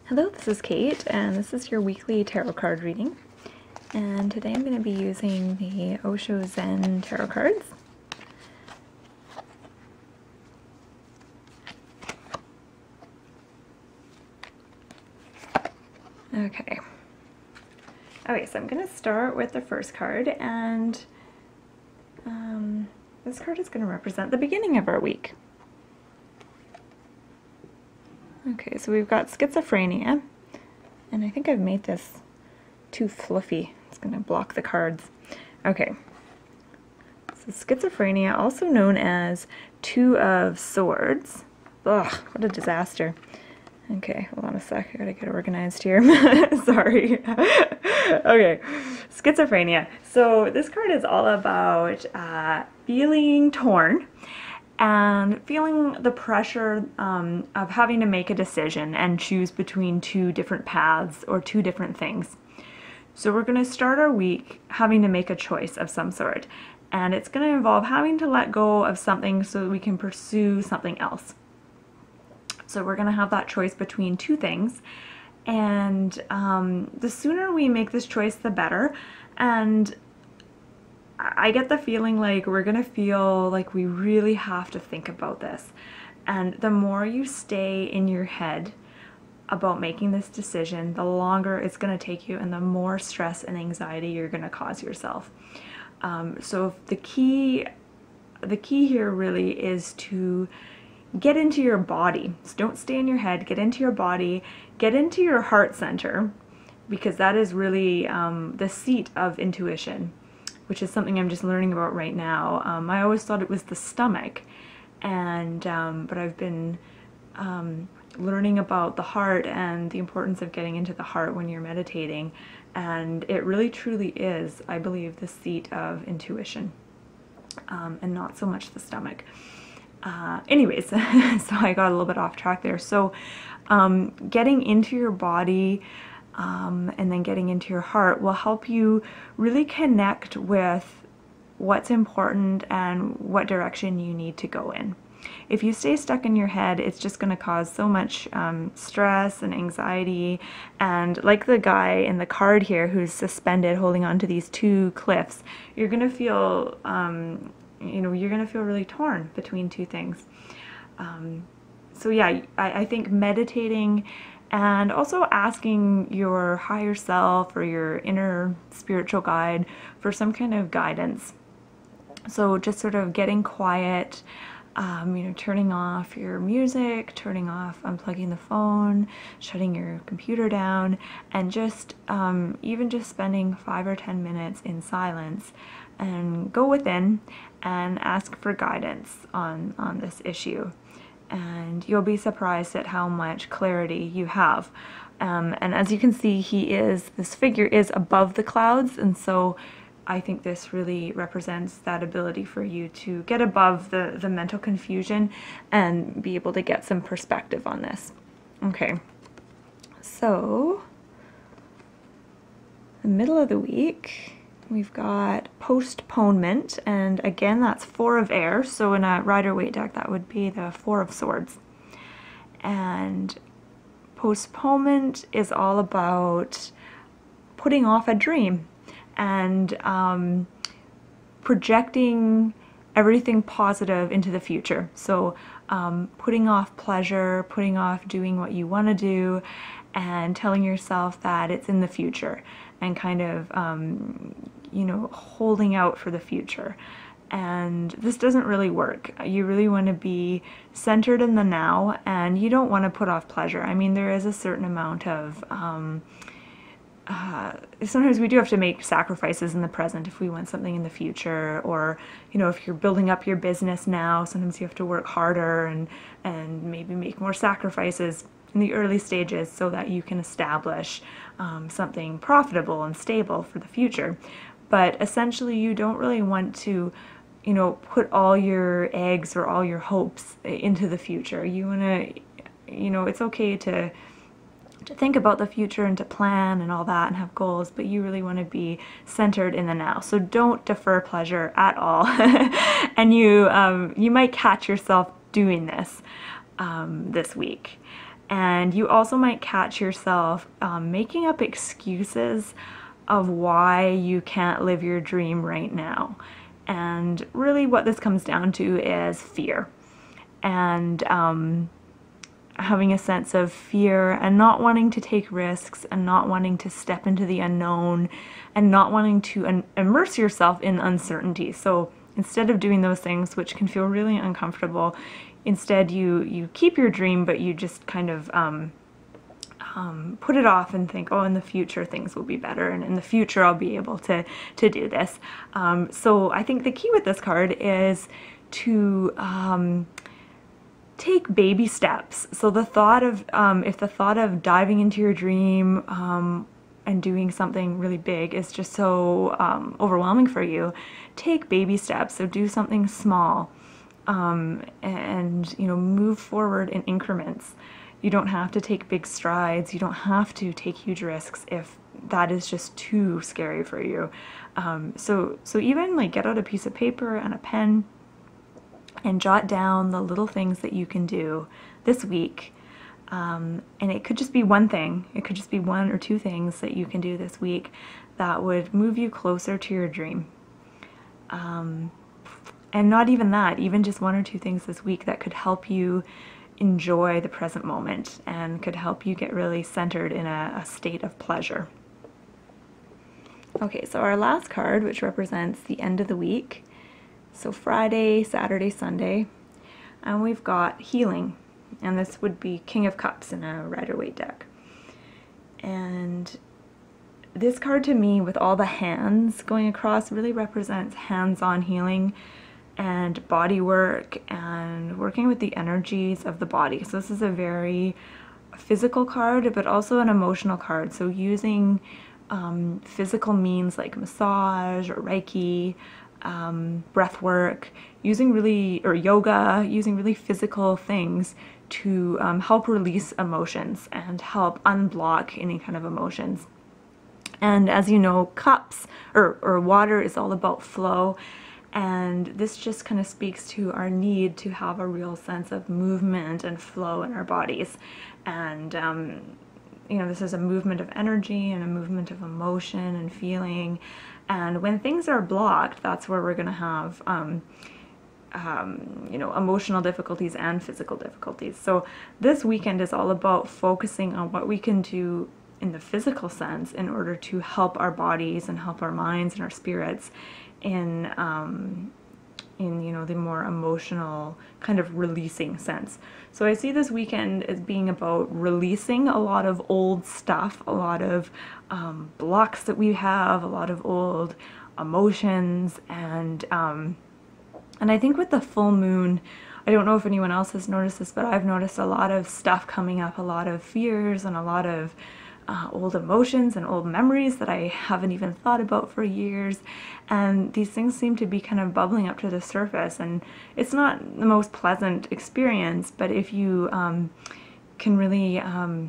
Hello, this is Kate, and this is your weekly tarot card reading. And today I'm going to be using the Osho Zen tarot cards. Okay. Okay, so I'm going to start with the first card, and this card is going to represent the beginning of our week. Okay, so we've got Schizophrenia, and I think I've made this too fluffy. It's going to block the cards. Okay, so Schizophrenia, also known as Two of Swords. Ugh, what a disaster. Okay, hold on a sec, I gotta get organized here. Sorry. Okay, Schizophrenia. So this card is all about feeling torn and feeling the pressure of having to make a decision and choose between two different paths or two different things. So we're going to start our week having to make a choice of some sort, and it's going to involve having to let go of something so that we can pursue something else. So we're going to have that choice between two things, and the sooner we make this choice, the better. And I get the feeling like we're going to feel like we really have to think about this. And the more you stay in your head about making this decision, the longer it's going to take you and the more stress and anxiety you're going to cause yourself. So the key here really is to get into your body. So don't stay in your head, get into your body, get into your heart center, because that is really the seat of intuition, which is something I'm just learning about right now. I always thought it was the stomach, and but I've been learning about the heart and the importance of getting into the heart when you're meditating, and it really truly is, I believe, the seat of intuition, and not so much the stomach. Anyways, so I got a little bit off track there. So getting into your body and then getting into your heart will help you really connect with what's important and what direction you need to go in. If you stay stuck in your head, it's just going to cause so much stress and anxiety. And like the guy in the card here who's suspended holding on to these two cliffs, you're going to feel you're going to feel really torn between two things. So yeah, I think meditating and also asking your higher self or your inner spiritual guide for some kind of guidance. So just sort of getting quiet, turning off your music, unplugging the phone, shutting your computer down, and just even just spending 5 or 10 minutes in silence and go within and ask for guidance on this issue. And you'll be surprised at how much clarity you have. And as you can see, this figure is above the clouds, and so I think this really represents that ability for you to get above the mental confusion and be able to get some perspective on this. Okay, so the middle of the week, we've got postponement, and again, that's 4 of air, so in a Rider-Waite deck, that would be the 4 of swords. And postponement is all about putting off a dream and projecting everything positive into the future. So putting off pleasure, putting off doing what you want to do, and telling yourself that it's in the future, and kind of holding out for the future. And this doesn't really work. You really want to be centered in the now, and you don't want to put off pleasure. I mean, there is a certain amount of sometimes we do have to make sacrifices in the present if we want something in the future, or if you're building up your business now, sometimes you have to work harder and maybe make more sacrifices in the early stages so that you can establish something profitable and stable for the future. But essentially, you don't really want to put all your eggs or all your hopes into the future. You want to, it's okay to think about the future and to plan and all that and have goals, but you really want to be centered in the now. So don't defer pleasure at all. And you might catch yourself doing this this week. And you also might catch yourself making up excuses of why you can't live your dream right now. And really what this comes down to is fear. And having a sense of fear and not wanting to take risks and not wanting to step into the unknown and not wanting to immerse yourself in uncertainty. So instead of doing those things, which can feel really uncomfortable, instead you keep your dream, but you just kind of put it off and think, oh, in the future things will be better, and in the future I'll be able to do this. So I think the key with this card is to take baby steps. So the thought of, if the thought of diving into your dream and doing something really big is just so overwhelming for you, take baby steps. So do something small and, you know, move forward in increments. You don't have to take big strides. You don't have to take huge risks if that is just too scary for you. So even like get out a piece of paper and a pen and jot down the little things that you can do this week. And it could just be one thing. It could just be 1 or 2 things that you can do this week that would move you closer to your dream. And not even that, even just 1 or 2 things this week that could help you enjoy the present moment and could help you get really centered in a state of pleasure. Okay, so our last card, which represents the end of the week, so Friday, Saturday, Sunday, and we've got healing, and this would be King of Cups in a Rider-Waite deck. And this card to me, with all the hands going across, really represents hands-on healing and body work and working with the energies of the body. So this is a very physical card, but also an emotional card. So using physical means like massage or Reiki, breath work, or yoga, using really physical things to help release emotions and help unblock any kind of emotions. And as you know, cups or water is all about flow, and this just kind of speaks to our need to have a real sense of movement and flow in our bodies. And you know, this is a movement of energy and a movement of emotion and feeling. And when things are blocked, that's where we're going to have, you know, emotional difficulties and physical difficulties. So this weekend is all about focusing on what we can do in the physical sense in order to help our bodies and help our minds and our spirits in you know, the more emotional kind of releasing sense. So I see this weekend as being about releasing a lot of old stuff, a lot of blocks that we have, a lot of old emotions, and I think with the full moon, I don't know if anyone else has noticed this, but I've noticed a lot of stuff coming up, a lot of fears and a lot of old emotions and old memories that I haven't even thought about for years, and these things seem to be kind of bubbling up to the surface, and it's not the most pleasant experience, but if you can really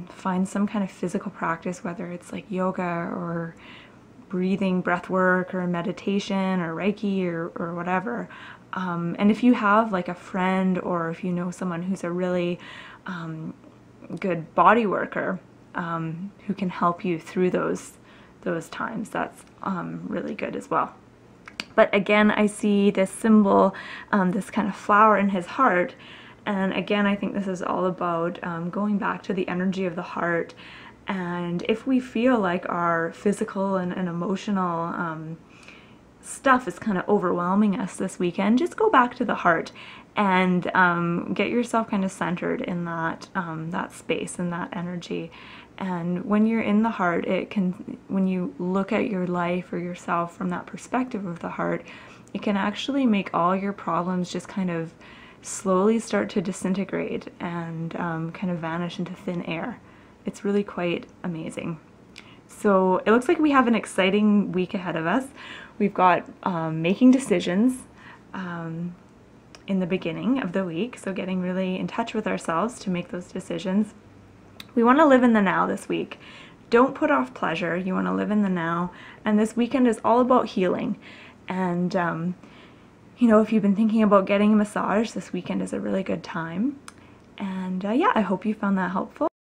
find some kind of physical practice, whether it's like yoga or breathing, breath work, or meditation or Reiki or whatever, and if you have like a friend or if you know someone who's a really good body worker, who can help you through those times, that's really good as well. But again, I see this symbol, this kind of flower in his heart, and again, I think this is all about going back to the energy of the heart. And if we feel like our physical and emotional stuff is kind of overwhelming us this weekend, just go back to the heart and get yourself kind of centered in that that space and that energy. And when you're in the heart, it can, when you look at your life or yourself from that perspective of the heart, it can actually make all your problems just kind of slowly start to disintegrate and kind of vanish into thin air. It's really quite amazing. So it looks like we have an exciting week ahead of us. We've got making decisions in the beginning of the week, so getting really in touch with ourselves to make those decisions. We want to live in the now this week. Don't put off pleasure. You want to live in the now. And this weekend is all about healing. And, you know, if you've been thinking about getting a massage, this weekend is a really good time. And yeah, I hope you found that helpful.